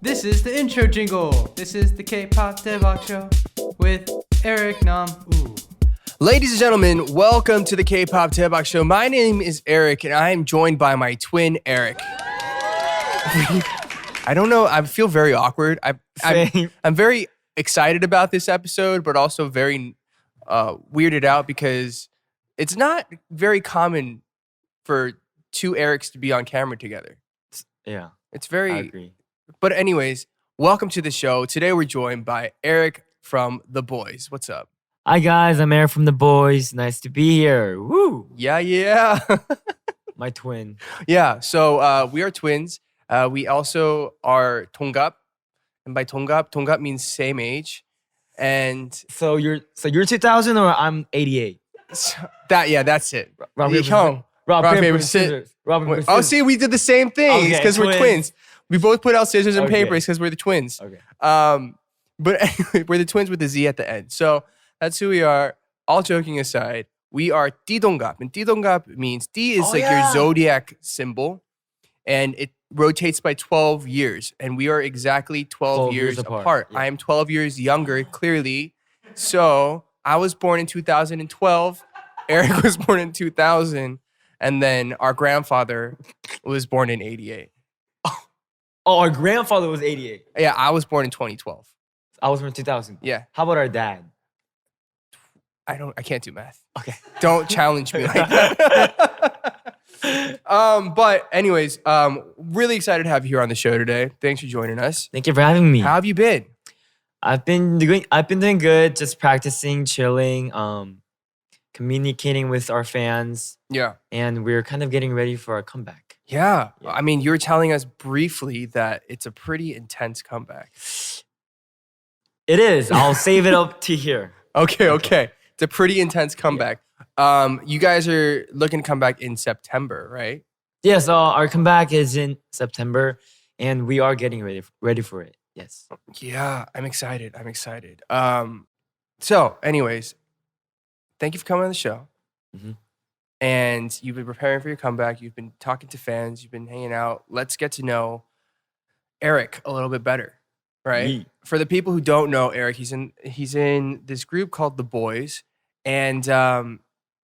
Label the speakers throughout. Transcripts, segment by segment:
Speaker 1: This is the intro jingle. This is the K-pop Daebak Show with Eric Nam. Ooh.
Speaker 2: Ladies and gentlemen, welcome to the K-pop Daebak Show. My name is Eric, and I am joined by my twin, Eric. I don't know. I feel very awkward. I'm very excited about this episode, but also very weirded out because it's not very common for two Erics to be on camera together.
Speaker 3: Yeah,
Speaker 2: It's very...
Speaker 3: I agree.
Speaker 2: But anyways, welcome to the show. Today we're joined by Eric from The Boyz. What's up?
Speaker 3: Hi guys, I'm Eric from The Boyz. Nice to be here. Woo!
Speaker 2: Yeah.
Speaker 3: My twin.
Speaker 2: Yeah, so we are twins. We also are 동갑. And by 동갑 means same age. And
Speaker 3: So you're 2000 or I'm 88?
Speaker 2: that's it.
Speaker 3: Rock, paper,
Speaker 2: 형,
Speaker 3: rock,
Speaker 2: rock,
Speaker 3: paper,
Speaker 2: paper,
Speaker 3: scissors. Rock, paper,
Speaker 2: Oh,
Speaker 3: scissors.
Speaker 2: see, we did the same thing
Speaker 3: Okay,
Speaker 2: because we're twins. We both put out scissors and
Speaker 3: Okay.
Speaker 2: papers because we're the twins.
Speaker 3: Okay.
Speaker 2: But anyway, we're the twins with the Z at the end. So that's who we are. All joking aside, we are 띠동갑. And 띠동갑 means D is your zodiac symbol. And it rotates by 12 years. And we are exactly 12 years apart.
Speaker 3: Yeah.
Speaker 2: I am 12 years younger, clearly. So I was born in 2012. Eric was born in 2000. And then our grandfather was born in 88.
Speaker 3: Oh, our grandfather was 88.
Speaker 2: Yeah, I was born in 2012.
Speaker 3: I was from 2000.
Speaker 2: Yeah.
Speaker 3: How about our dad?
Speaker 2: I can't do math.
Speaker 3: Okay.
Speaker 2: Don't challenge me like that. But anyways, really excited to have you here on the show today. Thanks for joining us.
Speaker 3: Thank you for having me.
Speaker 2: How have you been?
Speaker 3: I've been doing good. Just practicing, chilling, communicating with our fans,
Speaker 2: Yeah.
Speaker 3: and we're kind of getting ready for our comeback.
Speaker 2: Yeah.
Speaker 3: Yeah.
Speaker 2: I mean, you were telling us briefly that it's a pretty intense comeback.
Speaker 3: It is. I'll save it up to here.
Speaker 2: Okay. It's a pretty intense comeback. You guys are looking to come back in September, right?
Speaker 3: Yeah, so our comeback is in September, and we are getting ready for it. Yes.
Speaker 2: Yeah, I'm excited. So anyways, thank you for coming on the show.
Speaker 3: Mhm.
Speaker 2: And you've been preparing for your comeback. You've been talking to fans. You've been hanging out. Let's get to know Eric a little bit better, right?
Speaker 3: Yeet.
Speaker 2: For the people who don't know Eric, he's in this group called The Boyz. And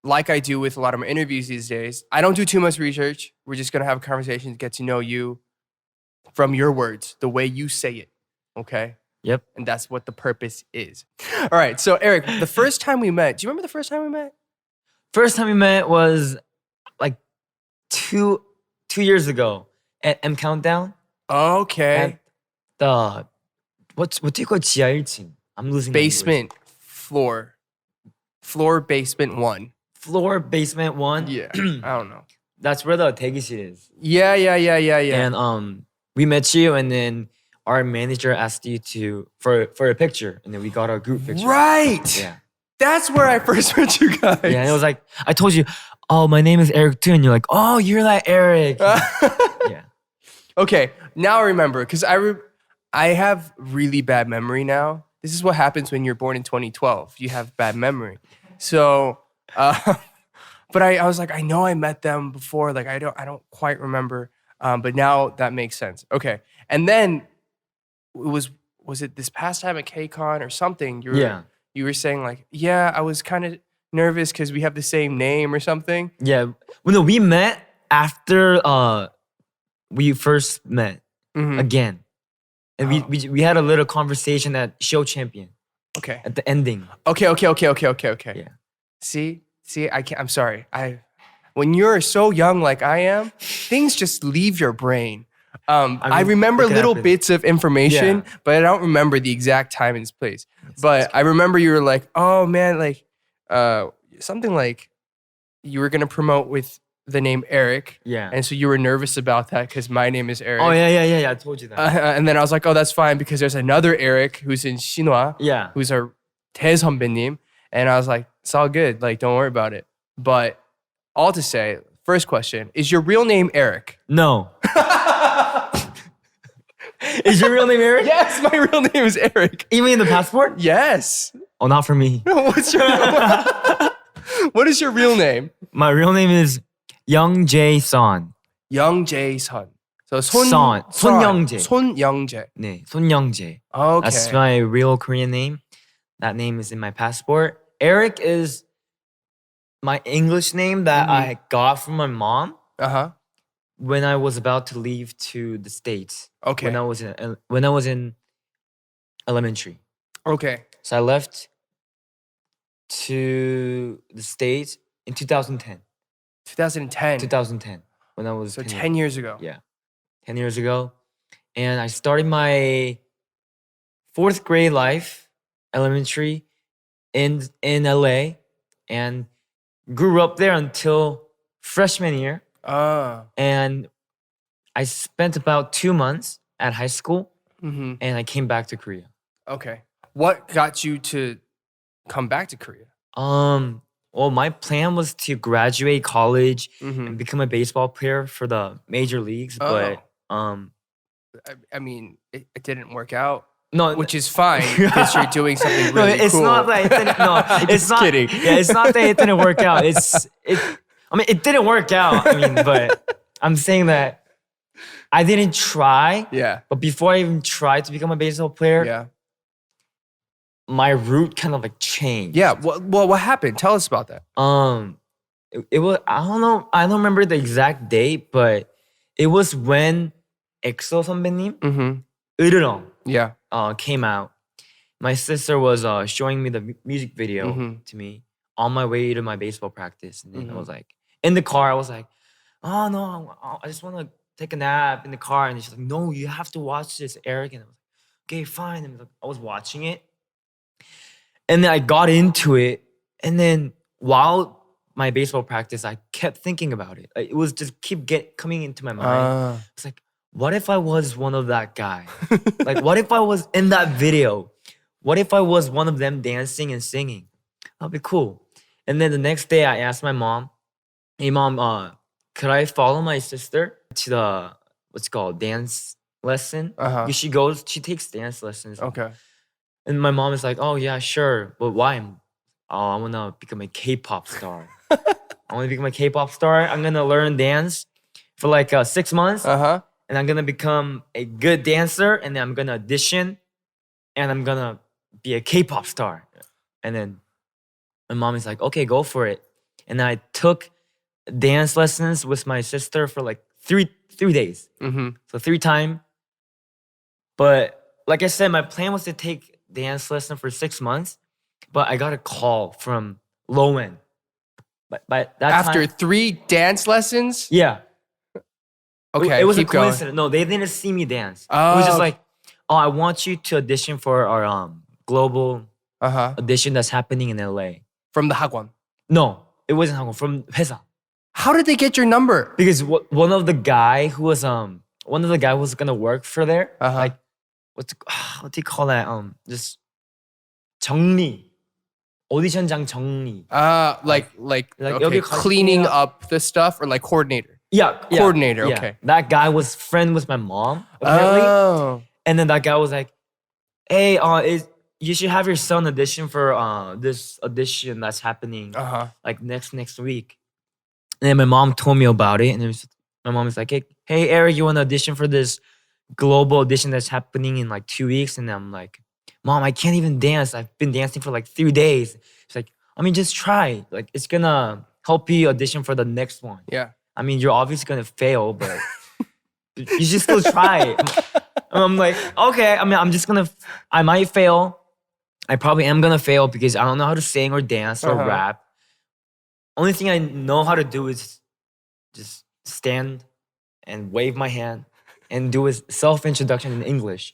Speaker 2: like I do with a lot of my interviews these days, I don't do too much research. We're just going to have a conversation to get to know you from your words, the way you say it, okay?
Speaker 3: Yep.
Speaker 2: And that's what the purpose is. All right, so Eric, the first time we met, do you remember the first time we met?
Speaker 3: First time we met was like two years ago at M Countdown.
Speaker 2: Okay.
Speaker 3: At the what do you call 지하 1층? I'm losing
Speaker 2: Basement floor. Floor basement 1.
Speaker 3: Floor basement 1.
Speaker 2: Yeah. I don't know.
Speaker 3: That's where the 대기실 is.
Speaker 2: Yeah.
Speaker 3: And we met you, and then our manager asked you for a picture, and then we got a group picture.
Speaker 2: Right.
Speaker 3: Yeah.
Speaker 2: That's where I first met you guys.
Speaker 3: Yeah, and it was like, I told you, oh, my name is Eric too. And you're like, oh, you're that Eric. Yeah.
Speaker 2: Okay, now I remember because I have really bad memory now. This is what happens when you're born in 2012. You have bad memory. So, but I was like, I know I met them before. Like I don't quite remember. But now that makes sense. Okay, and then it was it this past time at KCON or something? You were saying like, yeah, I was kind of nervous because we have the same name or something.
Speaker 3: Yeah. Well, no, we met after we first met
Speaker 2: Mhm.
Speaker 3: again. And we had a little conversation at Show Champion
Speaker 2: Okay.
Speaker 3: at the ending.
Speaker 2: Okay.
Speaker 3: Yeah.
Speaker 2: See, I'm sorry. When you're so young like I am, things just leave your brain. I remember
Speaker 3: it can
Speaker 2: little
Speaker 3: happen.
Speaker 2: bits of information, but I don't remember the exact time and place. But I remember you were like, oh man, like something like you were gonna promote with the name Eric.
Speaker 3: Yeah.
Speaker 2: And so you were nervous about that because my name is Eric.
Speaker 3: Oh, yeah. I told you that.
Speaker 2: And then I was like, oh, that's fine because there's another Eric who's in Shinhwa,
Speaker 3: yeah.
Speaker 2: who's our 대선배님. And I was like, it's all good. Like, don't worry about it. But all to say, first question, is your real name Eric?
Speaker 3: No. Is your real name Eric?
Speaker 2: Yes, my real name is Eric.
Speaker 3: You mean the passport?
Speaker 2: Yes.
Speaker 3: Oh, not for me.
Speaker 2: What is your real name?
Speaker 3: My real name is Young Jae Sohn.
Speaker 2: Young Jae Sun. So
Speaker 3: Sohn. 손영재.
Speaker 2: 손영재.
Speaker 3: 네, 손영재.
Speaker 2: Okay.
Speaker 3: That's my real Korean name. That name is in my passport. Eric is my English name that I got from my mom when I was about to leave to the States.
Speaker 2: Okay.
Speaker 3: When I was in elementary.
Speaker 2: Okay.
Speaker 3: So I left to the States in 2010.
Speaker 2: 2010.
Speaker 3: When I was
Speaker 2: So 10 years ago.
Speaker 3: Yeah, 10 years ago. And I started my 4th grade life, elementary, in LA, and grew up there until freshman year. And I spent about 2 months at high school, and I came back to Korea.
Speaker 2: Okay. What got you to come back to Korea?
Speaker 3: Well, my plan was to graduate college and become a baseball player for the major leagues, but
Speaker 2: I mean, it didn't work out.
Speaker 3: no,
Speaker 2: Which is fine because you're doing something really
Speaker 3: no, it's
Speaker 2: cool.
Speaker 3: not that it didn't. No, it's not.
Speaker 2: kidding.
Speaker 3: Yeah, it's not that it didn't work out. I mean, it didn't work out. I mean, but I'm saying that I didn't try.
Speaker 2: Yeah.
Speaker 3: But before I even tried to become a baseball player,
Speaker 2: Yeah.
Speaker 3: my route kind of like changed.
Speaker 2: Yeah. Well, what happened? Tell us about that.
Speaker 3: It was, I don't know. I don't remember the exact date, but it was when EXO 선배님, 으르렁,
Speaker 2: Yeah.
Speaker 3: came out. My sister was showing me the music video to me on my way to my baseball practice. And then I was like, in the car, I was like, oh no, I just want to take a nap in the car. And she's like, no, you have to watch this, Eric. And I was like, okay, fine. And I was watching it. And then I got into it. And then while my baseball practice, I kept thinking about it. It was just coming into my mind. It's like, what if I was one of that guy? Like, what if I was in that video? What if I was one of them dancing and singing? That'd be cool. And then the next day, I asked my mom, hey, mom, could I follow my sister to the, what's it called, dance lesson? Because she takes dance lessons.
Speaker 2: Okay.
Speaker 3: And my mom is like, oh, yeah, sure. But why? Oh, I want to become a K-pop star. I want to become a K-pop star. I'm going to learn dance for like 6 months. And I'm going to become a good dancer. And then I'm going to audition. And I'm going to be a K-pop star. And then my mom is like, okay, go for it. And I took dance lessons with my sister for like three days. So 3 times. But like I said, my plan was to take dance lesson for 6 months. But I got a call from Lowen. But by that
Speaker 2: After
Speaker 3: time,
Speaker 2: 3 dance lessons?
Speaker 3: yeah.
Speaker 2: Okay,
Speaker 3: it was a
Speaker 2: keep going.
Speaker 3: coincidence. No, they didn't see me dance. It was just like, oh, I want you to audition for our global audition that's happening in LA.
Speaker 2: From the hagwon.
Speaker 3: No, it wasn't Hangul, from 회사.
Speaker 2: How did they get your number?
Speaker 3: Because one of the guy who was gonna work for there, like what do you call that? Just 정리. audition장 정리.
Speaker 2: Like
Speaker 3: 여기
Speaker 2: okay, cleaning
Speaker 3: 갈게요.
Speaker 2: up the stuff or like coordinator.
Speaker 3: Yeah.
Speaker 2: Coordinator,
Speaker 3: yeah.
Speaker 2: okay.
Speaker 3: That guy was friend with my mom, apparently. And then that guy was like, hey, you should have your son audition for this audition that's happening like next week. And then my mom told me about it. And my mom is like, hey, Eric, you want to audition for this global audition that's happening in like 2 weeks? And I'm like, Mom, I can't even dance. I've been dancing for like 3 days. She's like, I mean, just try. Like, it's gonna help you audition for the next one.
Speaker 2: Yeah.
Speaker 3: I mean, you're obviously gonna fail, but you should still try. I'm like, okay. I mean, I might fail. I probably am gonna fail because I don't know how to sing or dance or rap. Only thing I know how to do is just stand and wave my hand and do a self-introduction in English.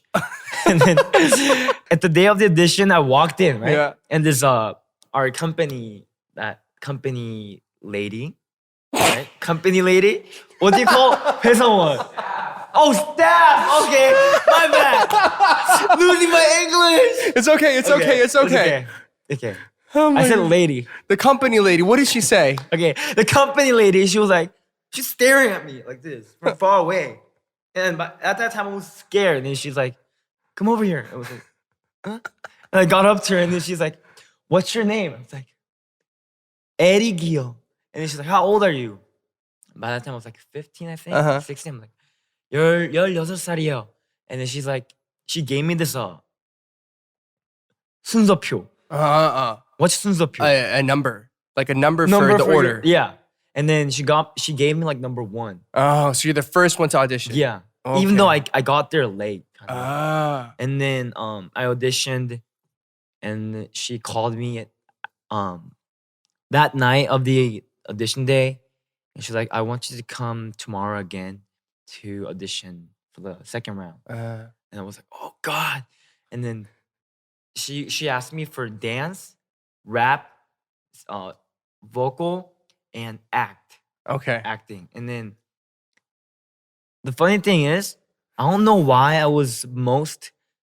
Speaker 3: And then at the day of the audition, I walked in, right?
Speaker 2: Yeah.
Speaker 3: And this our company lady, right? Company lady? What do you call 회사원? Oh, staff! Okay, my bad. Losing my English.
Speaker 2: It's okay.
Speaker 3: Okay.
Speaker 2: Oh my
Speaker 3: I said
Speaker 2: God.
Speaker 3: lady.
Speaker 2: The company lady, what did she say?
Speaker 3: Okay, the company lady, she was like, she's staring at me like this from far away. And at that time, I was scared. And then she's like, come over here. I was like, huh? And I got up to her and then she's like, what's your name? I was like, Erigio. And then she's like, how old are you? By that time, I was like 15, I think, 16. I'm like, 16살이에요. And then she gave me this 순서표. What's 순서표?
Speaker 2: A number. Like a number for the order.
Speaker 3: Yeah. And then she gave me like number 1.
Speaker 2: Oh, so you're the first one to audition.
Speaker 3: Yeah.
Speaker 2: Okay.
Speaker 3: Even though I got there late. And then I auditioned and she called me that night of the audition day. And she's like, I want you to come tomorrow again to audition for the second round. And I was like, oh God. And then she asked me for dance, rap, vocal, and acting. And then the funny thing is, I don't know why I was most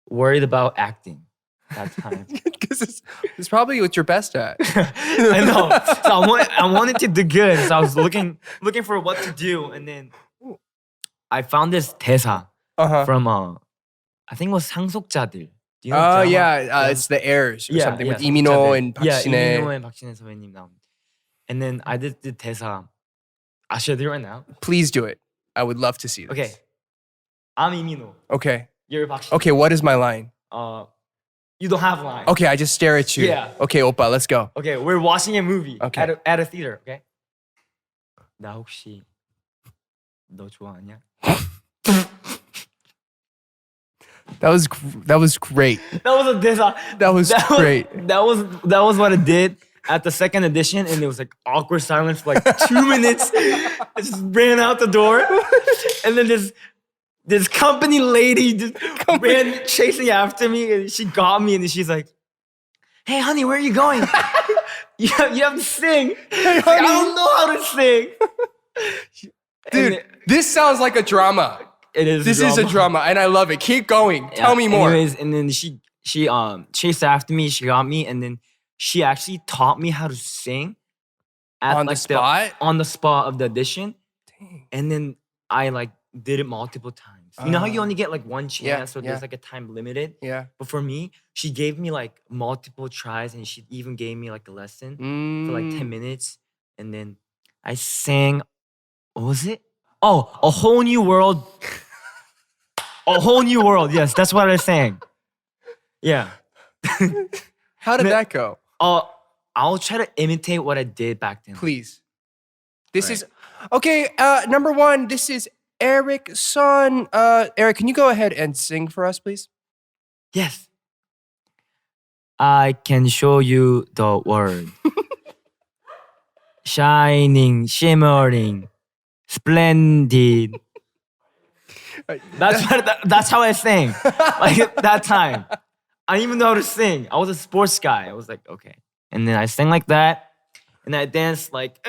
Speaker 3: worried about acting that time.
Speaker 2: Because it's probably what you're best at.
Speaker 3: I know. So I wanted to do good. So I was looking for what to do. And then I found this 대사 from, I think it was 상속자들. Do you know
Speaker 2: Oh,
Speaker 3: drama?
Speaker 2: yeah. It's The Heirs or something with Lee Min-ho and Park
Speaker 3: Yeah,
Speaker 2: Shin-hye.
Speaker 3: Lee Min-ho and Park Shin-hye 선배님 나온. And then I did the 대사. Should I do it right now?
Speaker 2: Please do it. I would love to see this.
Speaker 3: Okay. I'm Lee Min-ho.
Speaker 2: Okay.
Speaker 3: You're Park Shin-hye.
Speaker 2: Okay, what is my line?
Speaker 3: You don't have line.
Speaker 2: Okay, I just stare at you.
Speaker 3: Yeah.
Speaker 2: Okay, oppa, let's go.
Speaker 3: Okay, we're watching a movie
Speaker 2: Okay.
Speaker 3: at a theater. Okay. 나 혹시 너 좋아하냐?
Speaker 2: That was great.
Speaker 3: That was a 대사.
Speaker 2: That was great.
Speaker 3: That was what it did at the second edition, and it was like awkward silence for like 2 minutes. I just ran out the door, and then this company lady just ran chasing after me, and she got me, and she's like, "Hey, honey, where are you going? you have to sing."
Speaker 2: Hey,
Speaker 3: I don't know how to sing.
Speaker 2: Dude, this sounds like a drama.
Speaker 3: It is.
Speaker 2: This is a drama, and I love it. Keep going. Tell me more.
Speaker 3: Anyways, and then she chased after me. She got me, and then she actually taught me how to sing
Speaker 2: On the spot?
Speaker 3: on the spot of the audition.
Speaker 2: Dang.
Speaker 3: And then I like did it multiple times. You know how you only get like one chance, or
Speaker 2: yeah.
Speaker 3: there's like a time limited.
Speaker 2: Yeah.
Speaker 3: But for me, she gave me like multiple tries, and she even gave me like a lesson for like 10 minutes. And then I sang. What was it? Oh, A Whole New World. A Whole New World. Yes, that's what I sang. Yeah.
Speaker 2: How did that go?
Speaker 3: I'll try to imitate what I did back then.
Speaker 2: Please. This
Speaker 3: Right.
Speaker 2: is okay. Number one, this is Eric Sohn. Eric, can you go ahead and sing for us, please?
Speaker 3: Yes. I can show you the world. Shining, shimmering, splendid. That's how I sang. Like that time. I didn't even know how to sing. I was a sports guy. I was like, okay. And then I sang like that. And I danced like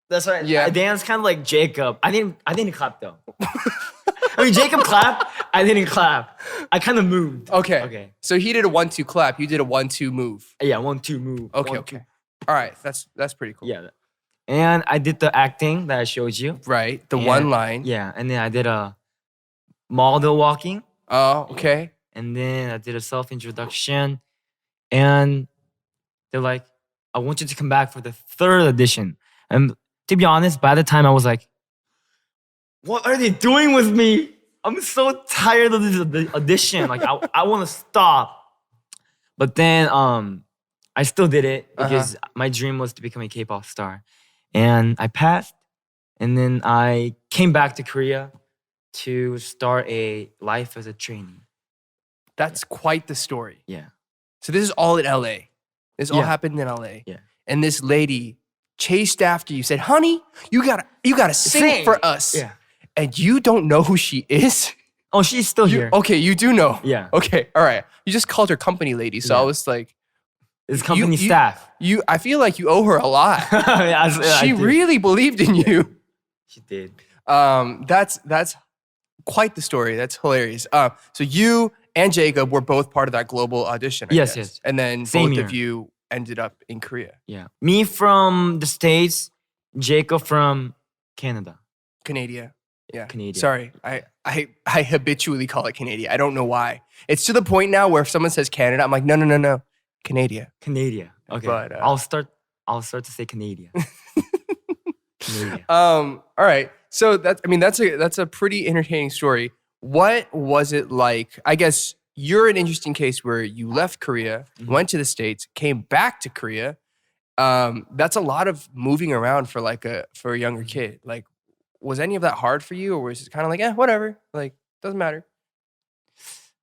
Speaker 3: that's right.
Speaker 2: Yeah.
Speaker 3: I danced kind of like Jacob. I didn't clap though. I mean Jacob clapped. I didn't clap. I kind of moved.
Speaker 2: Okay.
Speaker 3: Okay.
Speaker 2: So he did a 1-2 clap. You did a 1-2 move.
Speaker 3: Yeah, 1-2 move.
Speaker 2: Okay.
Speaker 3: 1-2.
Speaker 2: Okay. All right. That's pretty cool.
Speaker 3: Yeah. And I did the acting that I showed you.
Speaker 2: Right. The
Speaker 3: And-
Speaker 2: one line.
Speaker 3: Yeah. And then I did a model walking.
Speaker 2: Oh, okay.
Speaker 3: And then I did a self-introduction. And they're like, I want you to come back for the third edition. And to be honest, by the time I was like, what are they doing with me? I'm so tired of this audition. Like, I want to stop. But then I still did it because my dream was to become a K-pop star. And I passed. And then I came back to Korea to start a life as a trainee.
Speaker 2: That's quite the story.
Speaker 3: Yeah.
Speaker 2: So this is all in LA. This all
Speaker 3: Yeah.
Speaker 2: happened in LA.
Speaker 3: Yeah.
Speaker 2: And this lady chased after you, said, "Honey, you gotta sing for us."
Speaker 3: Yeah.
Speaker 2: And you don't know who she is?
Speaker 3: Oh, she's still here.
Speaker 2: Okay, you do know.
Speaker 3: Yeah.
Speaker 2: Okay, all right. You just called her company lady, so
Speaker 3: Yeah.
Speaker 2: I was like,
Speaker 3: It's company
Speaker 2: you-
Speaker 3: staff.
Speaker 2: I feel like you owe her a lot.
Speaker 3: Yeah, I
Speaker 2: She
Speaker 3: did.
Speaker 2: really believed in you.
Speaker 3: She did.
Speaker 2: That's quite the story. That's hilarious. So you and Jacob were both part of that global audition. I
Speaker 3: Yes,
Speaker 2: guess.
Speaker 3: yes.
Speaker 2: And then
Speaker 3: Same
Speaker 2: both
Speaker 3: year.
Speaker 2: of you ended up in Korea,
Speaker 3: Yeah. Me from the States, Jacob from Canada.
Speaker 2: Canada. Yeah.
Speaker 3: Canada.
Speaker 2: Sorry, I habitually call it Canada. I don't know why. It's to the point now where if someone says Canada, I'm like, no, Canada.
Speaker 3: Canada. Okay.
Speaker 2: But,
Speaker 3: I'll start to say Canada. Canada.
Speaker 2: All right. So that's a pretty entertaining story. What was it like? I guess you're an interesting case where you left Korea, went to the States, came back to Korea. That's a lot of moving around for a younger kid. Like, was any of that hard for you, or was it kind of like, whatever, like doesn't matter?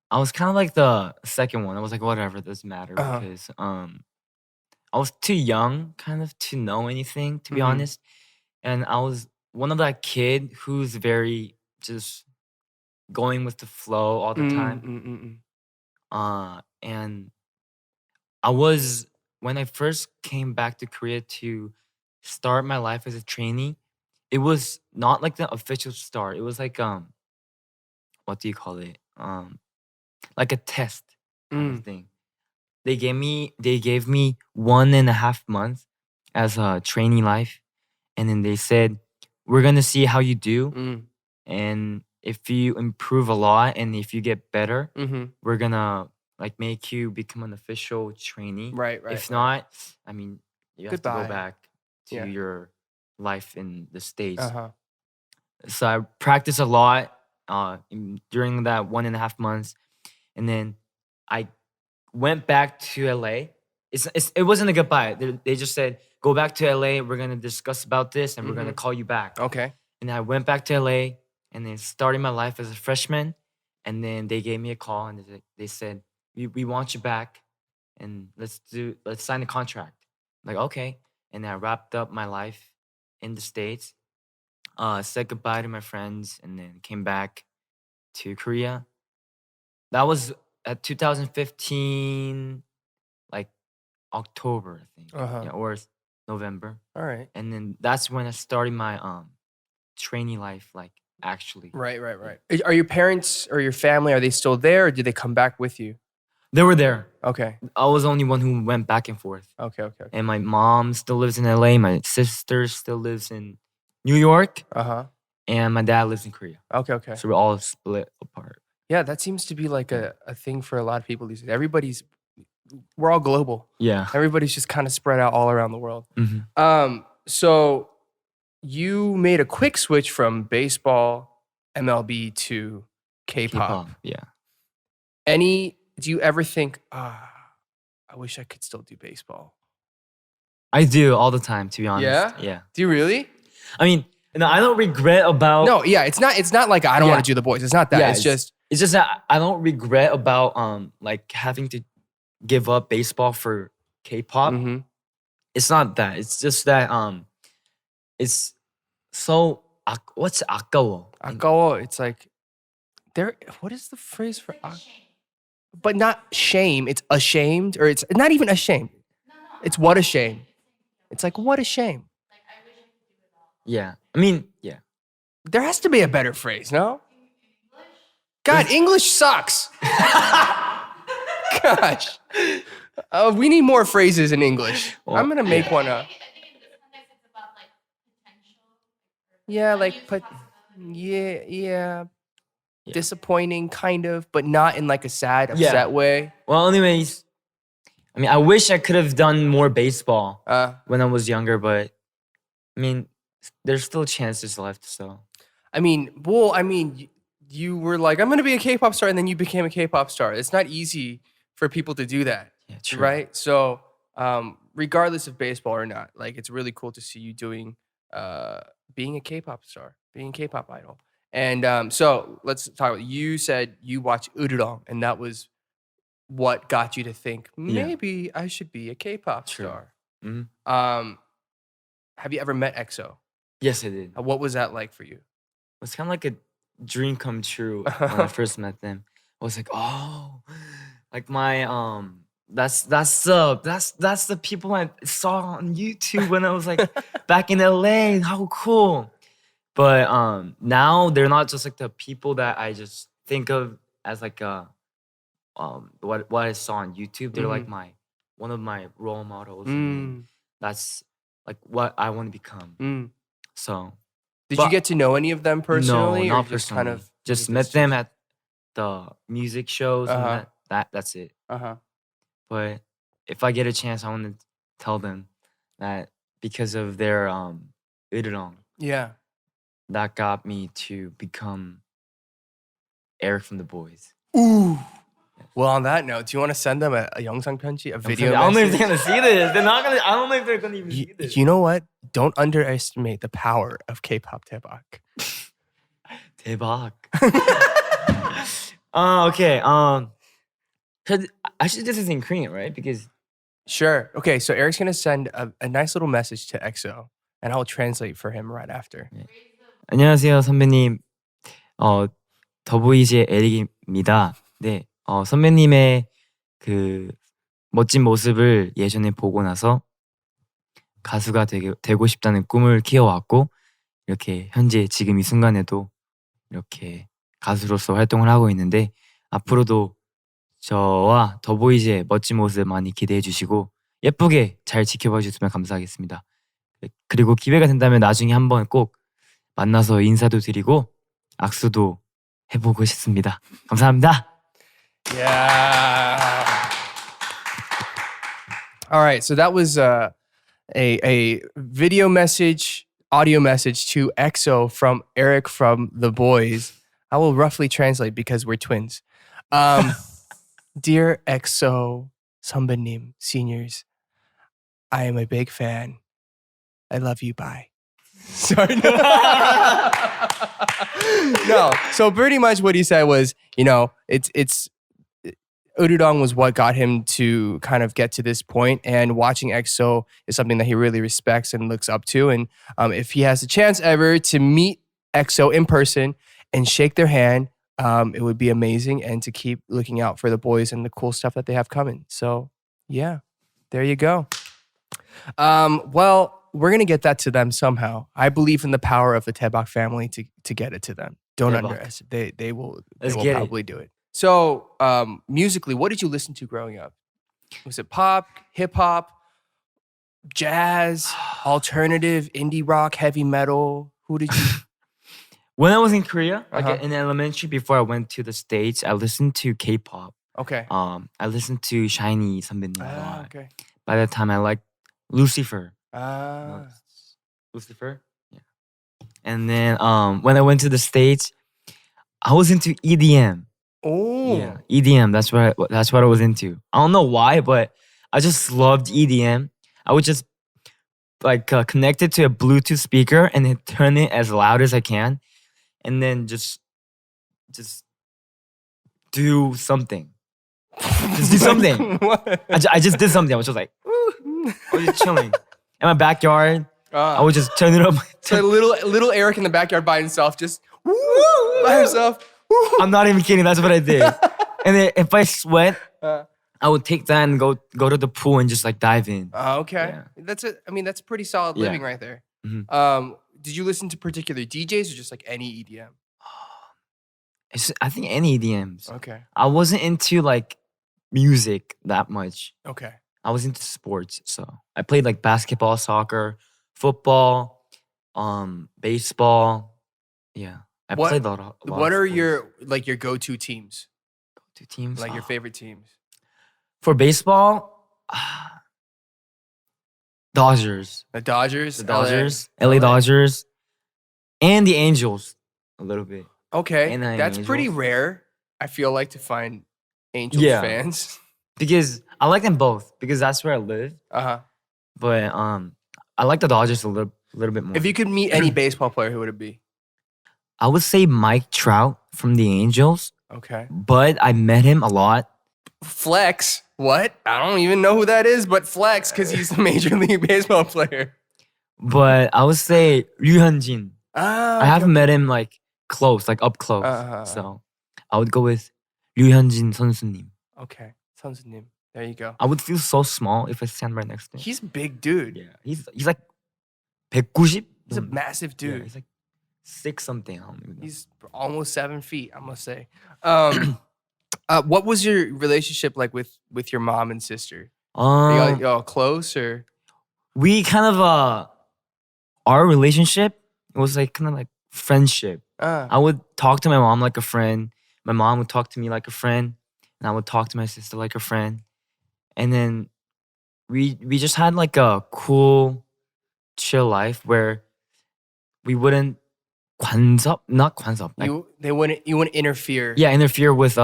Speaker 3: I was kind of like the second one. I was like, whatever, it doesn't matter
Speaker 2: Uh-huh.
Speaker 3: because I was too young, kind of, to know anything, to be honest. And I was one of that kid who's very just going with the flow all the time. And I was when I first came back to Korea to start my life as a trainee. It was not like the official start. It was like what do you call it? Like a test kind of thing. They gave me 1.5 months as a trainee life, and then they said, we're gonna see how you do, and if you improve a lot and if you get better, we're gonna like make you become an official trainee.
Speaker 2: Right.
Speaker 3: If not, I mean, you have to
Speaker 2: Goodbye.
Speaker 3: go back to your life in the States.
Speaker 2: Uh-huh.
Speaker 3: So I practiced a lot during that 1.5 months, and then I went back to LA. It wasn't a goodbye. They just said, go back to LA. We're gonna discuss about this, and we're gonna call you back.
Speaker 2: Okay.
Speaker 3: And I went back to LA, and then started my life as a freshman. And then they gave me a call, and they said, we want you back, and let's sign a contract. I'm like, okay. And I wrapped up my life in the States. Said goodbye to my friends, and then came back to Korea. That was at 2015, like October, I think, or November.
Speaker 2: All right.
Speaker 3: And then that's when I started my trainee life, like actually.
Speaker 2: Right. Are your parents or your family, are they still there, or did they come back with you?
Speaker 3: They were there.
Speaker 2: Okay.
Speaker 3: I was the only one who went back and forth.
Speaker 2: Okay.
Speaker 3: And my mom still lives in LA. My sister still lives in New York. And my dad lives in Korea.
Speaker 2: Okay.
Speaker 3: So we're all split apart.
Speaker 2: Yeah, that seems to be like a thing for a lot of people these days. We're all global.
Speaker 3: Yeah.
Speaker 2: Everybody's just kind of spread out all around the world.
Speaker 3: Mm-hmm.
Speaker 2: So you made a quick switch from baseball, MLB to K-pop.
Speaker 3: Yeah.
Speaker 2: Do you ever think, I wish I could still do baseball?
Speaker 3: I do all the time, to be honest.
Speaker 2: Yeah? Do you really?
Speaker 3: I mean, no, I don't regret about.
Speaker 2: No, yeah, it's not like I don't want to do the Boyz. It's not that.
Speaker 3: Yeah,
Speaker 2: it's just
Speaker 3: that I don't regret about like having to give up baseball for K-pop. It's not that. It's just that it's so what's 아까워?
Speaker 2: 아까워. It's like there. What is the phrase for? But not shame. It's ashamed, or it's not even ashamed. It's what a shame. It's like, what a shame.
Speaker 3: Yeah. I mean, yeah.
Speaker 2: There has to be a better phrase, no? God, English sucks. Gosh. We need more phrases in English.
Speaker 3: Well,
Speaker 2: I'm going to make one up. Yeah, yeah. Disappointing, kind of, but not in like a sad, upset way.
Speaker 3: Well, anyways, I mean, I wish I could have done more baseball when I was younger, but I mean, there's still chances left. So,
Speaker 2: you were like, I'm gonna be a K-pop star, and then you became a K-pop star. It's not easy for people to do that, right? So, regardless of baseball or not, like, it's really cool to see you doing, being a K-pop star, being a K-pop idol. And so let's talk about, you said you watched Ururong, and that was what got you to think, maybe I should be a K-pop star. Have you ever met EXO?
Speaker 3: Yes, I did.
Speaker 2: What was that like for you?
Speaker 3: It's kind of like a dream come true when I first met them. I was like, oh, like my that's the people I saw on YouTube when I was like back in LA. How cool! But now they're not just like the people that I just think of as like what I saw on YouTube. They're like one of my role models. And that's like what I want to become. So,
Speaker 2: did you get to know any of them personally?
Speaker 3: No,
Speaker 2: or
Speaker 3: not personally. Just met them at the music shows, and that's it. But if I get a chance, I want to tell them that because of their Ururong.
Speaker 2: Yeah.
Speaker 3: that got me to become Eric from the Boys.
Speaker 2: Ooh. Well, on that note, do you want to send them a 영상 편지, a video
Speaker 3: I don't know if
Speaker 2: message?
Speaker 3: they're gonna see this. They're not gonna. I don't know if they're gonna even see this.
Speaker 2: You know what? Don't underestimate the power of K-pop Daebak.
Speaker 3: 대박. Okay. Actually, this is in Korean, right? Because
Speaker 2: Sure. Okay, so Eric's gonna send a nice little message to EXO, and I'll translate for him right after.
Speaker 3: 안녕하세요 선배님. 더보이즈의 에릭입니다. 네. 선배님의 그 멋진 모습을 예전에 보고 나서 가수가 되고 싶다는 꿈을 키워왔고 이렇게 현재 지금 이 순간에도 이렇게 가수로서 활동을 하고 있는데 앞으로도 저와 더보이즈의 멋진 모습 많이 기대해 주시고 예쁘게 잘 지켜봐 주시면 감사하겠습니다. 그리고 기회가 된다면 나중에 한번 꼭 만나서 인사도 드리고 악수도 해보고 싶습니다. 감사합니다.
Speaker 2: Yeah. All right, so that was a video message, audio message to EXO from Eric from the Boys. I will roughly translate because we're twins. Dear EXO 선배님, seniors, I am a big fan. I love you. Bye. Sorry. No. So pretty much what he said was, it's Urudong was what got him to kind of get to this point, and watching EXO is something that he really respects and looks up to. And if he has a chance ever to meet EXO in person and shake their hand, it would be amazing, and to keep looking out for the boys and the cool stuff that they have coming. So yeah, there you go. Well, we're gonna get that to them somehow. I believe in the power of the Daebak family to get it to them. Don't
Speaker 3: Daebak.
Speaker 2: underestimate. They will
Speaker 3: Let's get it.
Speaker 2: probably do it. So musically, what did you listen to growing up? Was it pop, hip hop, jazz, alternative, indie rock, heavy metal? Who did you?
Speaker 3: When I was in Korea, like
Speaker 2: Uh-huh.
Speaker 3: in elementary, before I went to the States, I listened to Kpop.
Speaker 2: Okay.
Speaker 3: I listened to Shiny 선배님 a lot.
Speaker 2: Okay.
Speaker 3: By that time, I liked Lucifer.
Speaker 2: Ah.
Speaker 3: Lucifer? Yeah. And then when I went to the States, I was into EDM.
Speaker 2: Oh.
Speaker 3: Yeah, EDM. That's what I was into. I don't know why, but I just loved EDM. I would just like connect it to a Bluetooth speaker and then turn it as loud as I can, and then just do something. Just do something.
Speaker 2: What?
Speaker 3: I just did something. I was just like, I was just chilling in my backyard. I would just turn it up.
Speaker 2: So little Eric in the backyard by himself, just by himself.
Speaker 3: I'm not even kidding. That's what I did. And then if I sweat, I would take that and go to the pool and just like dive in.
Speaker 2: Okay.
Speaker 3: Yeah.
Speaker 2: That's it. I mean, that's pretty solid
Speaker 3: Yeah.
Speaker 2: living right there.
Speaker 3: Mhm.
Speaker 2: Did you listen to particular DJs or just like any EDM?
Speaker 3: I think any EDMs.
Speaker 2: Okay.
Speaker 3: I wasn't into like music that much.
Speaker 2: Okay.
Speaker 3: I was into sports, so I played like basketball, soccer, football, baseball. Yeah, I
Speaker 2: What-
Speaker 3: played a lot.
Speaker 2: What are your go-to teams?
Speaker 3: two teams?
Speaker 2: Like your favorite teams?
Speaker 3: For baseball? Dodgers,
Speaker 2: The Dodgers?
Speaker 3: the Dodgers, LA Dodgers, and the Angels a little bit.
Speaker 2: Okay.
Speaker 3: Anaheim
Speaker 2: That's pretty
Speaker 3: Angels.
Speaker 2: rare, I feel like, to find Angels
Speaker 3: Yeah.
Speaker 2: fans.
Speaker 3: Because I like them both because that's where I live.
Speaker 2: Uh-huh.
Speaker 3: But I like the Dodgers a little bit more.
Speaker 2: If you could meet any baseball player, who would it be?
Speaker 3: I would say Mike Trout from the Angels,
Speaker 2: Okay.
Speaker 3: but I met him a lot.
Speaker 2: Flex. What? I don't even know who that is, but Flex, because he's a Major League Baseball player.
Speaker 3: But I would say Ryu Hyun-jin.
Speaker 2: Ah,
Speaker 3: I haven't met him like close, like up close.
Speaker 2: Uh-huh.
Speaker 3: So I would go with Ryu Hyun-jin 선수님.
Speaker 2: Okay. 선수님. There you go.
Speaker 3: I would feel so small if I stand right next to him.
Speaker 2: He's a big dude.
Speaker 3: Yeah, he's like 190.
Speaker 2: He's a massive
Speaker 3: Yeah,
Speaker 2: dude.
Speaker 3: he's like 6 something. I don't even know.
Speaker 2: He's almost 7 feet, I must say. What was your relationship like with your mom and sister? Are y'all close or?
Speaker 3: We kind of our relationship was like kind of like friendship. I would talk to my mom like a friend. My mom would talk to me like a friend, and I would talk to my sister like a friend. And then we just had like a cool, chill life where we wouldn't not 관섭. Like,
Speaker 2: you wouldn't interfere.
Speaker 3: yeah, interfere with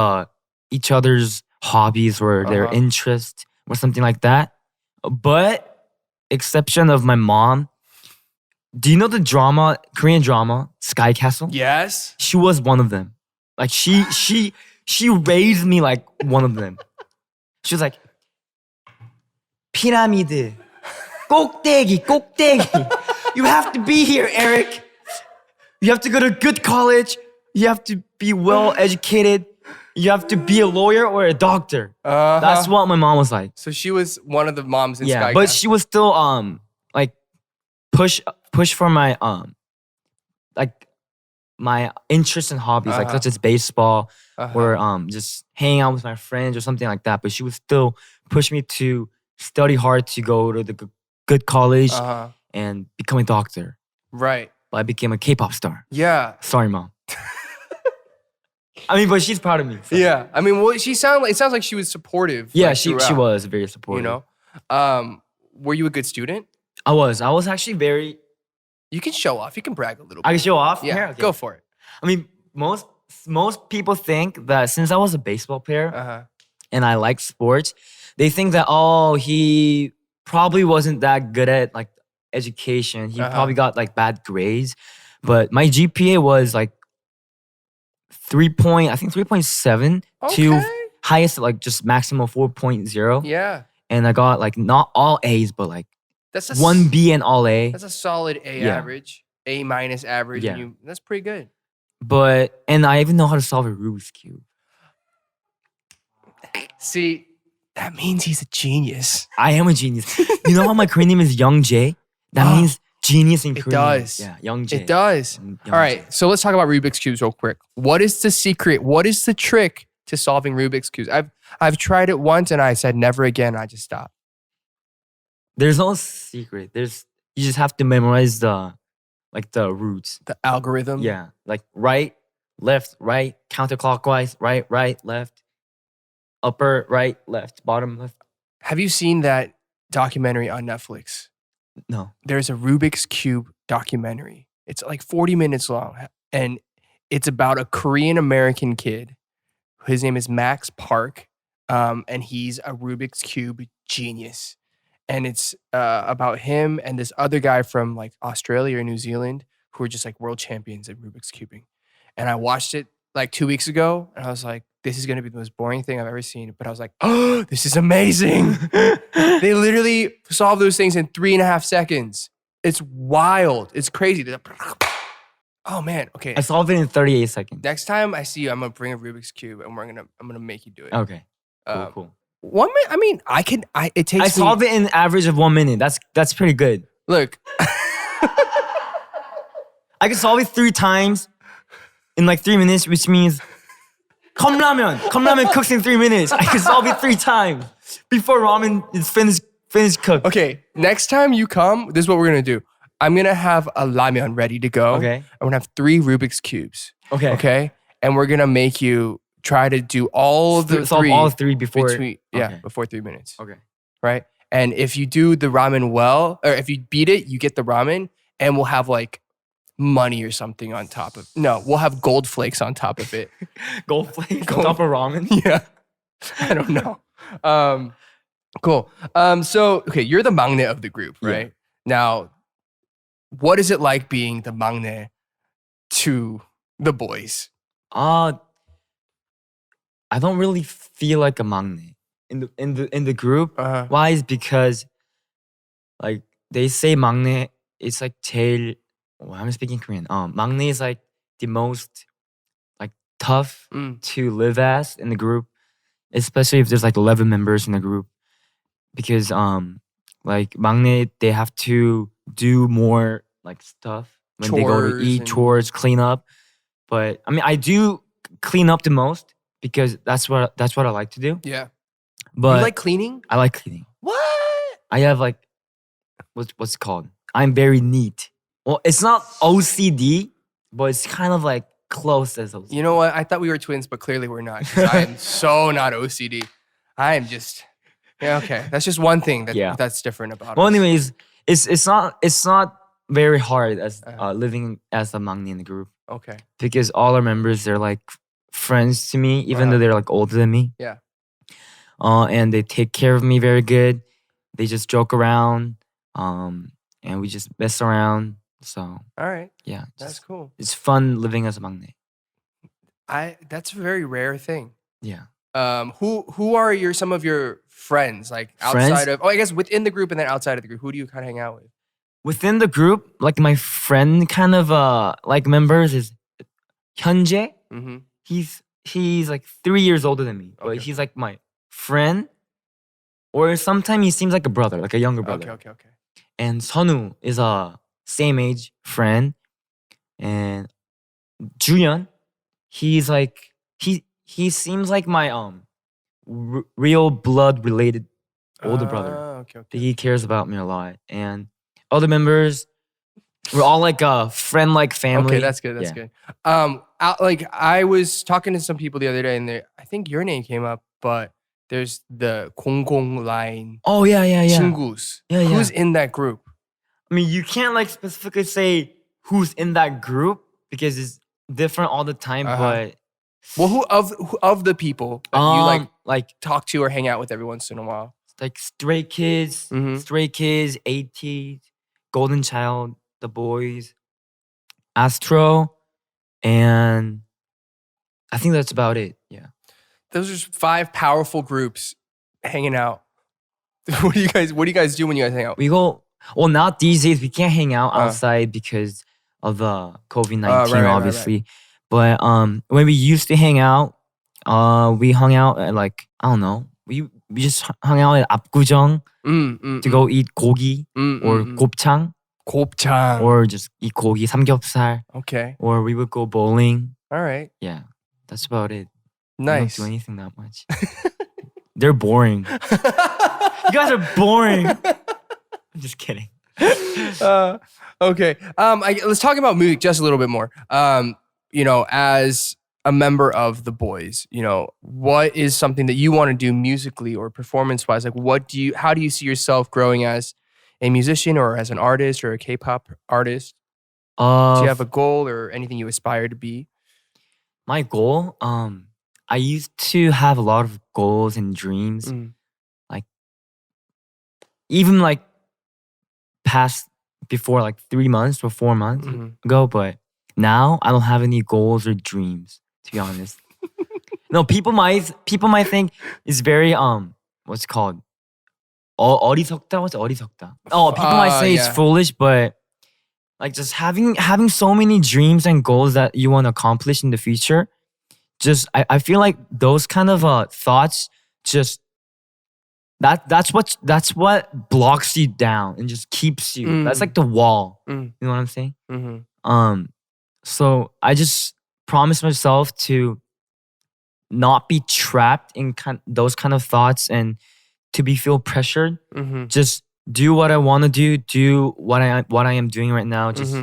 Speaker 3: each other's hobbies or their interest or something like that. But exception of my mom. Do you know the Korean drama, Sky Castle?
Speaker 2: Yes.
Speaker 3: She was one of them. Like she raised me like one of them. She was like, 피라미드, 꼭대기. You have to be here, Eric. You have to go to good college. You have to be well educated. You have to be a lawyer or a doctor. That's what my mom was like.
Speaker 2: So she was one of the moms in Sky
Speaker 3: But
Speaker 2: Castle.
Speaker 3: she was still like push for my like my interests and hobbies, like such as baseball or just hanging out with my friends or something like that. But she would still push me to study hard to go to the good college and become a doctor.
Speaker 2: Right.
Speaker 3: But I became a K-pop star.
Speaker 2: Yeah.
Speaker 3: Sorry, mom. I mean, but she's proud of me. So.
Speaker 2: Yeah. I mean, well, it sounds like she was supportive.
Speaker 3: Yeah,
Speaker 2: like,
Speaker 3: she
Speaker 2: throughout,
Speaker 3: was very supportive.
Speaker 2: You know, were you a good student?
Speaker 3: I was actually very.
Speaker 2: You can show off. You can brag a little bit.
Speaker 3: I can show off.
Speaker 2: Yeah,
Speaker 3: Here, okay.
Speaker 2: go for it.
Speaker 3: I mean, most people think that since I was a baseball player and I like sports, they think that he probably wasn't that good at like education. He probably got like bad grades, but my GPA was like 3.7 to highest like just maximum 4.0.
Speaker 2: Yeah.
Speaker 3: And I got like not all A's, but like
Speaker 2: that's
Speaker 3: 1B and all A.
Speaker 2: That's a solid A average, A minus average.
Speaker 3: Yeah.
Speaker 2: That's pretty good.
Speaker 3: And I even know how to solve a Rubik's Cube.
Speaker 2: See, that means he's a genius.
Speaker 3: I am a genius. You know how my Korean name is Young Jae? That means genius in Korean.
Speaker 2: It does.
Speaker 3: Yeah, Young Jae.
Speaker 2: It does. All right, so let's talk about Rubik's Cubes real quick. What is the secret? What is the trick to solving Rubik's Cubes? I've tried it once and I said never again. I just stopped.
Speaker 3: There's no secret. You just have to memorize the roots.
Speaker 2: The algorithm?
Speaker 3: Yeah. Like right, left, right, counterclockwise, right, left, upper, right, left, bottom, left.
Speaker 2: Have you seen that documentary on Netflix?
Speaker 3: No.
Speaker 2: There's a Rubik's Cube documentary. It's like 40 minutes long. And it's about a Korean American kid. His name is Max Park. And he's a Rubik's Cube genius. And it's about him and this other guy from like Australia or New Zealand who are just like world champions at Rubik's Cubing. And I watched it like 2 weeks ago and I was like, this is going to be the most boring thing I've ever seen. But I was like, oh, this is amazing. They literally solve those things in 3.5 seconds. It's wild. It's crazy. Oh man. Okay.
Speaker 3: I solved it in 38 seconds.
Speaker 2: Next time I see you, I'm going to bring a Rubik's Cube and I'm going to make you do it.
Speaker 3: Okay. Cool.
Speaker 2: 1 minute. I mean, it takes
Speaker 3: I solved it in an average of 1 minute. That's pretty good.
Speaker 2: Look.
Speaker 3: I can solve it 3 times in like 3 minutes, which means 컵라면 cooks in 3 minutes. I can solve it 3 times before ramen is finished cooked.
Speaker 2: Okay, next time you come, this is what we're gonna do. I'm gonna have a ramen ready to go.
Speaker 3: Okay.
Speaker 2: I'm gonna have 3 Rubik's Cubes.
Speaker 3: Okay.
Speaker 2: Okay? And we're gonna make you try to do all the
Speaker 3: solve
Speaker 2: three.
Speaker 3: all 3 before.
Speaker 2: Before 3 minutes.
Speaker 3: Okay.
Speaker 2: Right? And if you do the ramen well, or if you beat it, you get the ramen, and we'll have like money or something on top of. No, we'll have gold flakes on top of it.
Speaker 3: Gold flakes on top of ramen.
Speaker 2: Yeah. I don't know. Cool. So okay, you're the maknae of the group, right?
Speaker 3: Yeah.
Speaker 2: Now, what is it like being the maknae to the boys?
Speaker 3: I don't really feel like a maknae in the group. Why? Is because like they say maknae, it's like 제일. Well, I'm speaking Korean. 막내 is like the most like tough to live as in the group, especially if there's like 11 members in the group, because like 막내 they have to do more like stuff when they go to eat, chores, clean up. But I mean, I do clean up the most because that's what I like to do.
Speaker 2: Yeah.
Speaker 3: But
Speaker 2: you like cleaning?
Speaker 3: I like cleaning.
Speaker 2: What?
Speaker 3: I have like what's it called? I'm very neat. Well, it's not OCD, but it's kind of like close as OCD.
Speaker 2: You know what? I thought we were twins, but clearly we're not. 'Cause I am so not OCD. I am just okay. That's just one thing that's different about
Speaker 3: Well,
Speaker 2: us.
Speaker 3: anyways, it's not very hard as living as a maknae in the group
Speaker 2: Okay.
Speaker 3: because all our members they're like friends to me, even though they're like older than me.
Speaker 2: Yeah.
Speaker 3: And they take care of me very good. They just joke around, and we just mess around. So
Speaker 2: All right.
Speaker 3: yeah,
Speaker 2: That's cool.
Speaker 3: it's fun living as a maknae.
Speaker 2: That's a very rare thing.
Speaker 3: Yeah.
Speaker 2: Who are some of your friends like outside of I guess within the group and then outside of the group? Who do you kind of hang out with?
Speaker 3: Within the group, like my friend kind of like members is Hyunjae.
Speaker 2: Mm-hmm.
Speaker 3: He's like 3 years older than me, but he's like my friend. Or sometimes he seems like a brother, like a younger brother.
Speaker 2: Okay.
Speaker 3: And Sunwoo is a same age friend. And Juyeon, he's like he seems like my real blood related older brother.
Speaker 2: Okay.
Speaker 3: He cares about me a lot. And other members, we're all like a friend like family.
Speaker 2: Okay, that's good. That's good. Like I was talking to some people the other day, and I think your name came up, but there's the 00 line.
Speaker 3: Oh yeah.
Speaker 2: 친구s.
Speaker 3: Yeah.
Speaker 2: Who's in that group?
Speaker 3: I mean, you can't like specifically say who's in that group because it's different all the time. But
Speaker 2: well, who of the people that you
Speaker 3: like
Speaker 2: talk to or hang out with every once in a while?
Speaker 3: Like Stray Kids, AT, Golden Child, The Boyz, Astro, and I think that's about it. Yeah.
Speaker 2: Those are 5 powerful groups hanging out. What do you guys do when you guys hang out?
Speaker 3: We go. Well, not these days. We can't hang out outside because of the COVID-19, obviously.
Speaker 2: Right.
Speaker 3: But when we used to hang out, we hung out at like I don't know. We just hung out at Apgujeong to go eat gogi or 곱창. Or just eat gogi, 삼겹살.
Speaker 2: Okay.
Speaker 3: Or we would go bowling.
Speaker 2: All right.
Speaker 3: Yeah, that's about it.
Speaker 2: Nice.
Speaker 3: We don't do anything that much. They're boring. You guys are boring. I'm just kidding.
Speaker 2: Okay. Let's talk about music just a little bit more. As a member of the Boyz, what is something that you want to do musically or performance-wise? Like, how do you see yourself growing as a musician or as an artist or a K-pop artist? Do you have a goal or anything you aspire to be?
Speaker 3: My goal, I used to have a lot of goals and dreams, like even like past before like 3 months or 4 months ago, but now I don't have any goals or dreams, to be honest. No, people might think it's very what's it called? 어리석다? What's 어리석다? Oh, people might say it's foolish, but like just having so many dreams and goals that you want to accomplish in the future, I feel like those kind of thoughts just that's what blocks you down and just keeps you. That's like the wall. You know what I'm saying? So I just promised myself to not be trapped in those kind of thoughts and to feel pressured. Just do what I want to do what I am doing right now. Just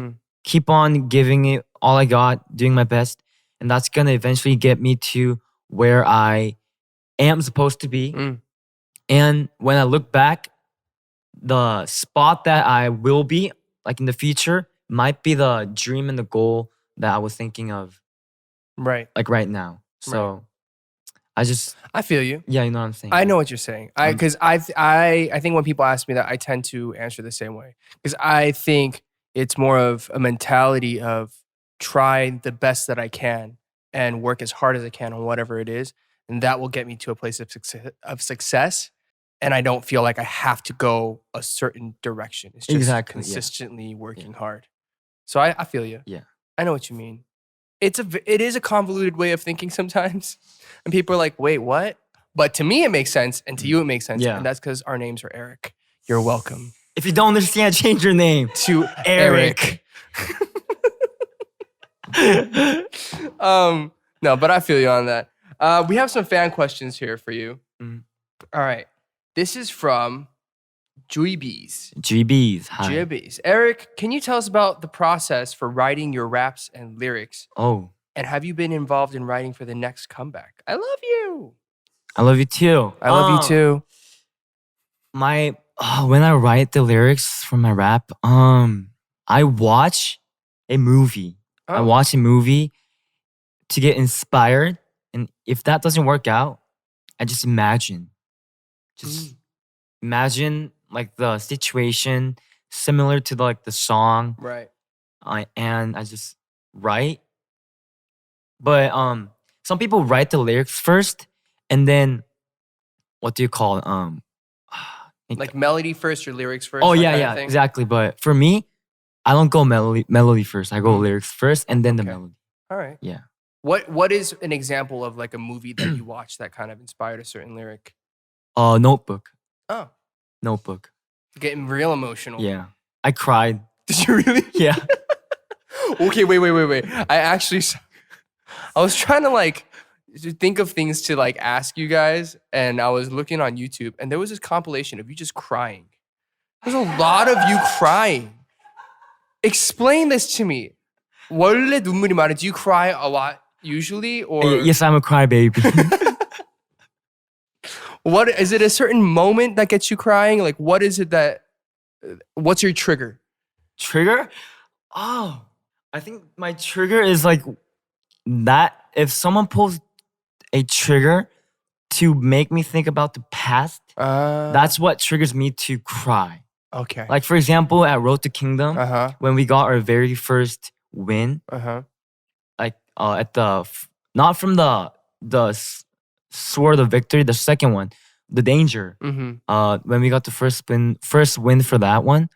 Speaker 3: keep on giving it all I got, doing my best, and that's gonna eventually get me to where I am supposed to be. And when I look back, the spot that I will be like in the future might be the dream and the goal that I was thinking of right now. So I
Speaker 2: feel you.
Speaker 3: Yeah, you know what I'm saying.
Speaker 2: I know what you're saying. Because I think when people ask me that, I tend to answer the same way. Because I think it's more of a mentality of try the best that I can and work as hard as I can on whatever it is, and that will get me to a place of success. And I don't feel like I have to go a certain direction. It's just consistently working hard. So I feel you.
Speaker 3: Yeah,
Speaker 2: I know what you mean. It is a convoluted way of thinking sometimes. And people are like, wait, what? But to me, it makes sense. And to you, it makes sense.
Speaker 3: Yeah.
Speaker 2: And that's because our names are Eric. You're welcome.
Speaker 3: If you don't understand, change your name
Speaker 2: to Eric. No, but I feel you on that. We have some fan questions here for you. All right. This is from GBs.
Speaker 3: Hi.
Speaker 2: GBs. Eric, can you tell us about the process for writing your raps and lyrics?
Speaker 3: Oh.
Speaker 2: And have you been involved in writing for the next comeback? I love you.
Speaker 3: I love you too.
Speaker 2: I love you too.
Speaker 3: When I write the lyrics for my rap, I watch a movie. I watch a movie to get inspired. And if that doesn't work out, I just imagine. Imagine like the situation similar to like the song.
Speaker 2: Right.
Speaker 3: And I just write. But some people write the lyrics first and then what do you call it?
Speaker 2: Like melody first or lyrics first?
Speaker 3: Oh
Speaker 2: that
Speaker 3: yeah,
Speaker 2: kind of
Speaker 3: yeah,
Speaker 2: thing?
Speaker 3: exactly. But for me, I don't go melody first. I go lyrics first and then the
Speaker 2: Okay.
Speaker 3: melody.
Speaker 2: All right.
Speaker 3: Yeah.
Speaker 2: What is an example of like a movie that you watched that kind of inspired a certain lyric?
Speaker 3: Notebook.
Speaker 2: Oh,
Speaker 3: Notebook.
Speaker 2: getting real emotional.
Speaker 3: Yeah. I cried.
Speaker 2: Did you really?
Speaker 3: Yeah.
Speaker 2: Okay, wait. I was trying to like to think of things to like ask you guys, and I was looking on YouTube, and there was this compilation of you just crying. There's a lot of you crying. Explain this to me. 원래 눈물이 많아. Do you cry a lot usually, or
Speaker 3: Yes, I'm a crybaby.
Speaker 2: what is it? A certain moment that gets you crying? Like, what is it that? What's your trigger?
Speaker 3: Trigger? Oh, I think my trigger is like that. If someone pulls a trigger to make me think about the past, that's what triggers me to cry.
Speaker 2: Okay.
Speaker 3: Like, for example, at Road to Kingdom, when we got our very first win, like at not from the Sword of Victory, the second one, the Danger. When we got the first win for that one,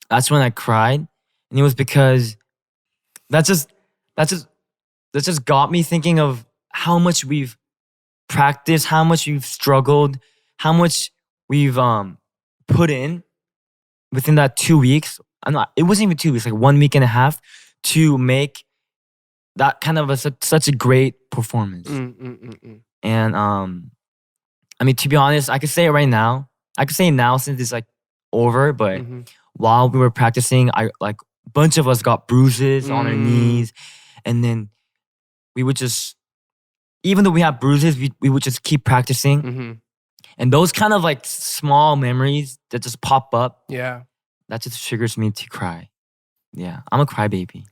Speaker 3: that's when I cried, and it was because that just got me thinking of how much we've practiced, how much we've struggled, how much we've put in within that 2 weeks. It wasn't even 2 weeks, like 1 week and a half to make that kind of such a great performance. And I mean, to be honest, I could say it right now. I could say it now since it's like over, but while we were practicing, a bunch of us got bruises on our knees, and then we would just, even though we had bruises, we would just keep practicing. And those kind of like small memories that just pop up, that just triggers me to cry. Yeah, I'm a crybaby.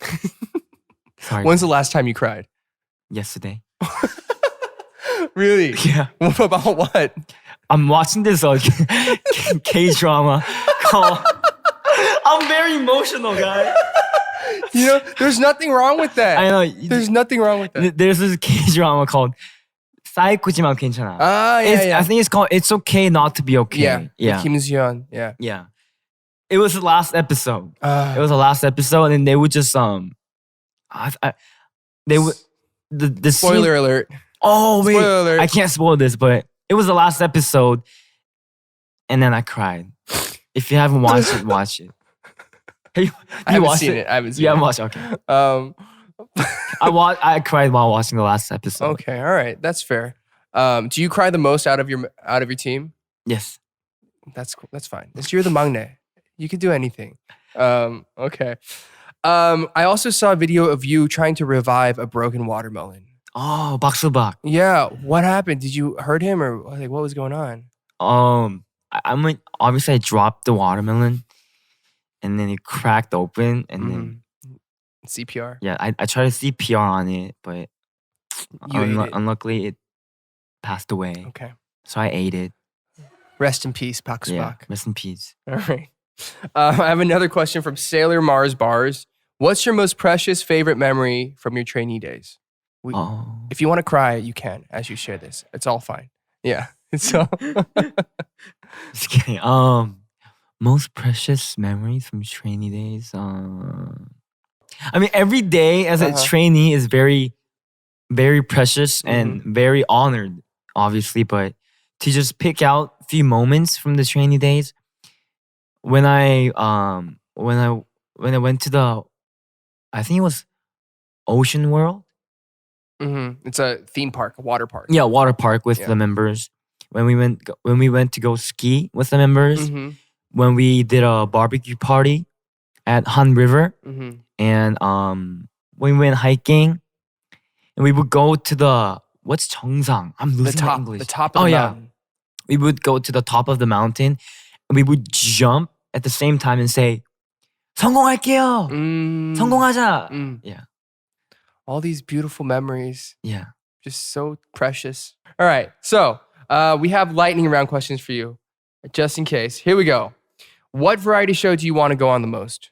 Speaker 3: Sorry.
Speaker 2: When's the last time you cried?
Speaker 3: Yesterday.
Speaker 2: Really?
Speaker 3: Yeah.
Speaker 2: About what?
Speaker 3: I'm watching this K-drama called... I'm very emotional, guys.
Speaker 2: You know, there's nothing wrong with that.
Speaker 3: I know.
Speaker 2: There's nothing wrong with that.
Speaker 3: There's this K-drama called 사이코지만 괜찮아.
Speaker 2: Yeah.
Speaker 3: I think it's called It's Okay Not to Be Okay.
Speaker 2: Yeah. Kim Seon. Yeah.
Speaker 3: Yeah. It was the last episode. It was the last episode, and they would just they would the
Speaker 2: Spoiler
Speaker 3: scene,
Speaker 2: alert.
Speaker 3: Oh wait,
Speaker 2: Spoiler alert.
Speaker 3: I can't spoil this, but it was the last episode, and then I cried. If you haven't watched it, watch it.
Speaker 2: I haven't seen it.
Speaker 3: You haven't watched it? Okay. I cried while watching the last episode.
Speaker 2: Okay, all right, that's fair. Do you cry the most out of your team?
Speaker 3: Yes.
Speaker 2: That's cool. That's fine. You're the maknae. You could do anything. Okay. I also saw a video of you trying to revive a broken watermelon.
Speaker 3: Oh, 박수박.
Speaker 2: Yeah. What happened? Did you hurt him, or like what was going on?
Speaker 3: I mean, obviously I dropped the watermelon, and then it cracked open, and then
Speaker 2: CPR.
Speaker 3: Yeah, I tried to CPR on it, but unluckily it passed away.
Speaker 2: Okay.
Speaker 3: So I ate it.
Speaker 2: Rest in peace, Pak
Speaker 3: Yeah,
Speaker 2: Spak.
Speaker 3: rest in peace.
Speaker 2: All right. I have another question from Sailor Mars Bars. What's your most precious favorite memory from your trainee days? If you want to cry, you can as you share this. It's all fine. Yeah. So
Speaker 3: just kidding. Most precious memories from trainee days. I mean, every day as a trainee is very, very precious and very honored, obviously. But to just pick out a few moments from the trainee days, when I went to the, I think it was Ocean World.
Speaker 2: It's a theme park, a water park.
Speaker 3: Yeah, water park with the members. When we went to go ski with the members. When we did a barbecue party at Han River. And when we went hiking, and we would go to the, what's 정상? I'm losing my English.
Speaker 2: The top of the mountain.
Speaker 3: We would go to the top of the mountain, and we would jump at the same time and say, 성공할게요. 성공하자. Yeah.
Speaker 2: All these beautiful memories.
Speaker 3: Yeah.
Speaker 2: Just so precious. All right. So we have lightning round questions for you, just in case. Here we go. What variety show do you want to go on the most?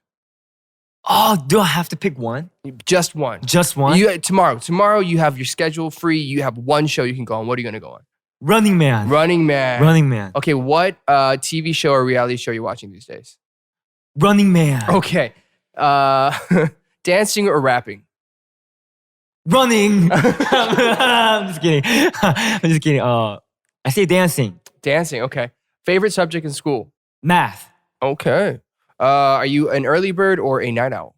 Speaker 3: Oh, do I have to pick one?
Speaker 2: Just one.
Speaker 3: Just one?
Speaker 2: Tomorrow you have your schedule free. You have one show you can go on. What are you going to go on?
Speaker 3: Running Man.
Speaker 2: Running Man.
Speaker 3: Running Man.
Speaker 2: Okay, what TV show or reality show are you watching these days?
Speaker 3: Running Man.
Speaker 2: Okay. Dancing or rapping?
Speaker 3: Running. I'm just kidding. I'm just kidding. I say dancing.
Speaker 2: Dancing, okay. Favorite subject in school?
Speaker 3: Math.
Speaker 2: Okay. Are you an early bird or a night owl?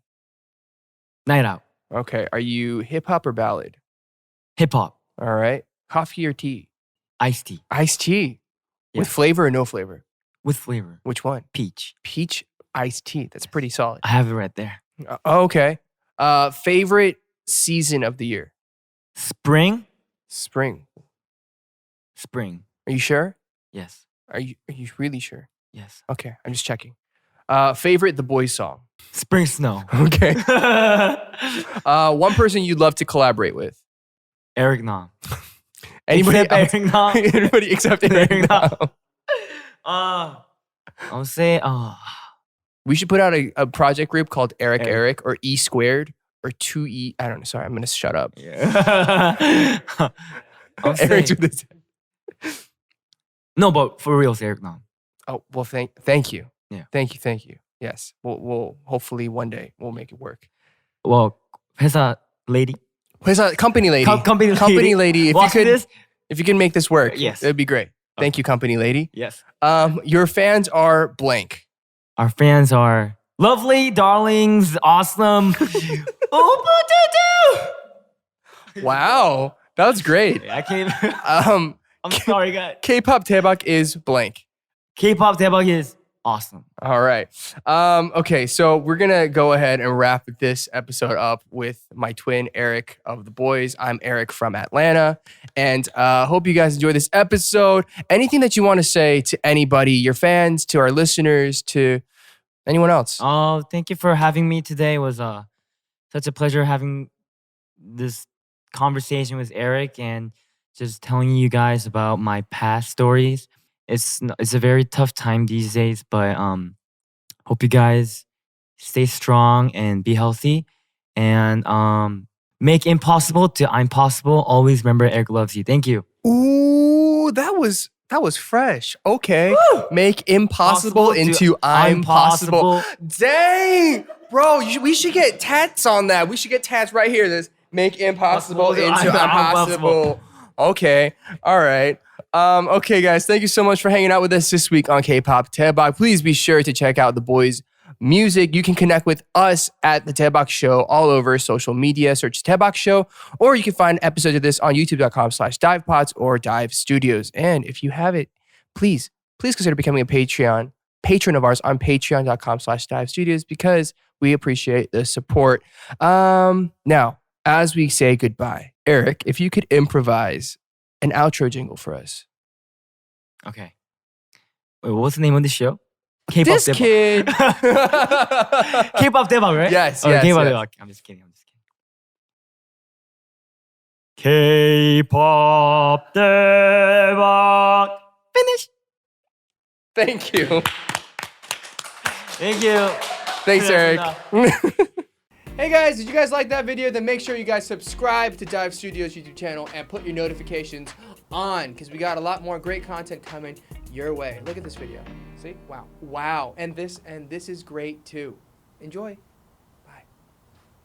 Speaker 3: Night out.
Speaker 2: Okay. Are you hip hop or ballad?
Speaker 3: Hip hop.
Speaker 2: All right. Coffee or tea?
Speaker 3: Iced tea.
Speaker 2: Iced tea.
Speaker 3: Yeah.
Speaker 2: With flavor or no flavor?
Speaker 3: With flavor.
Speaker 2: Which one?
Speaker 3: Peach.
Speaker 2: Peach iced tea. That's pretty solid.
Speaker 3: I have it right there.
Speaker 2: Okay. Favorite season of the year?
Speaker 3: Spring.
Speaker 2: Spring.
Speaker 3: Spring.
Speaker 2: Are you sure?
Speaker 3: Yes.
Speaker 2: Are you really sure?
Speaker 3: Yes.
Speaker 2: Okay, I'm just checking. Favorite The Boyz song?
Speaker 3: Spring snow.
Speaker 2: Okay. One person you'd love to collaborate with?
Speaker 3: Eric Nam.
Speaker 2: Anybody
Speaker 3: Except Eric Nam.
Speaker 2: Anybody except Eric Nam.
Speaker 3: I'll say,
Speaker 2: We should put out a project group called Eric or E squared or 2E. I don't know. Sorry, I'm going to shut up.
Speaker 3: yeah. I'll say,
Speaker 2: Eric's with this.
Speaker 3: no, but for real, say Eric Nam.
Speaker 2: Oh, well, thank you.
Speaker 3: Yeah.
Speaker 2: Thank you. Yes. We'll hopefully one day we'll make it work.
Speaker 3: Well, 회사 lady.
Speaker 2: Company lady.
Speaker 3: Company
Speaker 2: lady. If you can make this work,
Speaker 3: yes,
Speaker 2: it'd be great. Thank you, company lady.
Speaker 3: Yes.
Speaker 2: Your fans are blank.
Speaker 3: Our fans are lovely, darlings, awesome.
Speaker 2: Wow, that was great.
Speaker 3: I can't.
Speaker 2: I'm
Speaker 3: sorry, guys.
Speaker 2: K-pop Daebak is blank.
Speaker 3: K-pop Daebak is awesome.
Speaker 2: All right. Okay, so we're gonna go ahead and wrap this episode up with my twin Eric of the Boyz. I'm Eric from Atlanta, and hope you guys enjoy this episode. Anything that you want to say to anybody, your fans, to our listeners, to anyone else?
Speaker 3: Oh, thank you for having me today. It was such a pleasure having this conversation with Eric and just telling you guys about my past stories. It's a very tough time these days, but hope you guys stay strong and be healthy and make impossible to I'm possible. Always remember Eric loves you. Thank you.
Speaker 2: Ooh, that was fresh. Okay.
Speaker 3: Woo!
Speaker 2: Make impossible into I'm possible. Dang, bro, we should get tats on that. We should get tats right here. This make impossible into I'm possible. Okay. All right. Okay, guys, thank you so much for hanging out with us this week on K-Pop Daebak. Please be sure to check out the Boyz music. You can connect with us at the Daebak Show all over social media. Search Daebak Show, or you can find episodes of this on youtube.com/divepods or Dive Studios. And if you have it, please consider becoming a patron of ours on patreon.com/Dive Studios because we appreciate the support. Now, as we say goodbye, Eric, if you could improvise an outro jingle for us.
Speaker 3: Okay. Wait, what's the name of the show? K-pop
Speaker 2: This
Speaker 3: Daebak.
Speaker 2: kid.
Speaker 3: K-pop Daebak, right?
Speaker 2: Yes,
Speaker 3: Oh,
Speaker 2: yes,
Speaker 3: K-pop
Speaker 2: yes.
Speaker 3: Daebak. I'm just kidding. K-pop Daebak. Finish.
Speaker 2: Thank you.
Speaker 3: Thank you.
Speaker 2: Thanks, Eric.
Speaker 3: No.
Speaker 2: Hey guys, did you guys like that video? Then make sure you guys subscribe to Dive Studios YouTube channel and put your notifications on because we got a lot more great content coming your way. Look at this video. See? Wow. And this is great too. Enjoy.